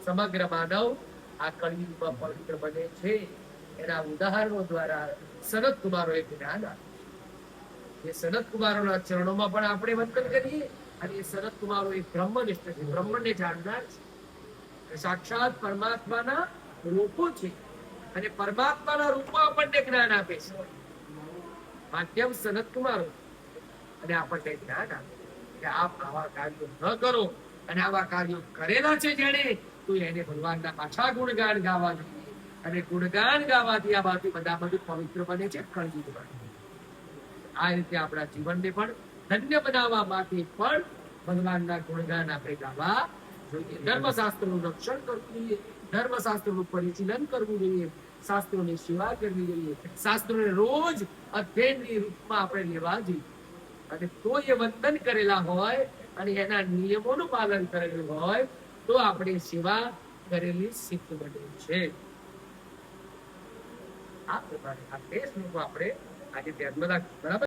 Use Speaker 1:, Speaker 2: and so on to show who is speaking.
Speaker 1: સમગ્ર માનવ આ કળિયુગમાં પવિત્ર બને છે. એના ઉદાહરણો દ્વારા સનત કુમારોએ જ્ઞાન આપ્યું. એ સનત કુમારોના ચરણોમાં પણ આપણે વંદન કરીએ. અને એ સનત કુમારો એ બ્રહ્મનિષ્ઠ છે, બ્રહ્મને જાણનાર છે, સાક્ષાત પરમાત્માના રૂપો છે. અને પરમાત્માના રૂપો આપણને જ્ઞાન આપે છે. માધ્યમ સનત કુમારો અને આપણને જ્ઞાન આપે કે આપ આવા કાર્યો ન કરો. અને આવા કાર્યો કરેલા છે જેને, તો એને ભગવાનના પાછા ગુણગાન ગાવા જોઈએ. અને ગુણગાન ગાવાથી આ બધું પવિત્ર બને છે. કળયુગમાં આ રીતે આપણા જીવનને પણ ધન્ય બનાવવા માટે પણ ભગવાનના ગુણગાન આપણે ગાવા જોઈએ. ધર્મશાસ્ત્રનું રક્ષણ કરવું જોઈએ, ધર્મશાસ્ત્રનું પરિશીલન કરવું જોઈએ, શાસ્ત્રોની સેવા કરવી જોઈએ, શાસ્ત્રોને રોજ અધ્યયનની રૂપમાં આપણે લેવા જોઈએ. અને તો એ વંદન કરેલા હોય અને એના નિયમોનું પાલન કરેલું હોય તો આપણે સેવા કરેલી સિદ્ધ બને છે. આ પ્રમાણે આ 2 શ્લોકો આપણે આજે ધ્યાનમાં રાખીએ. બરાબર.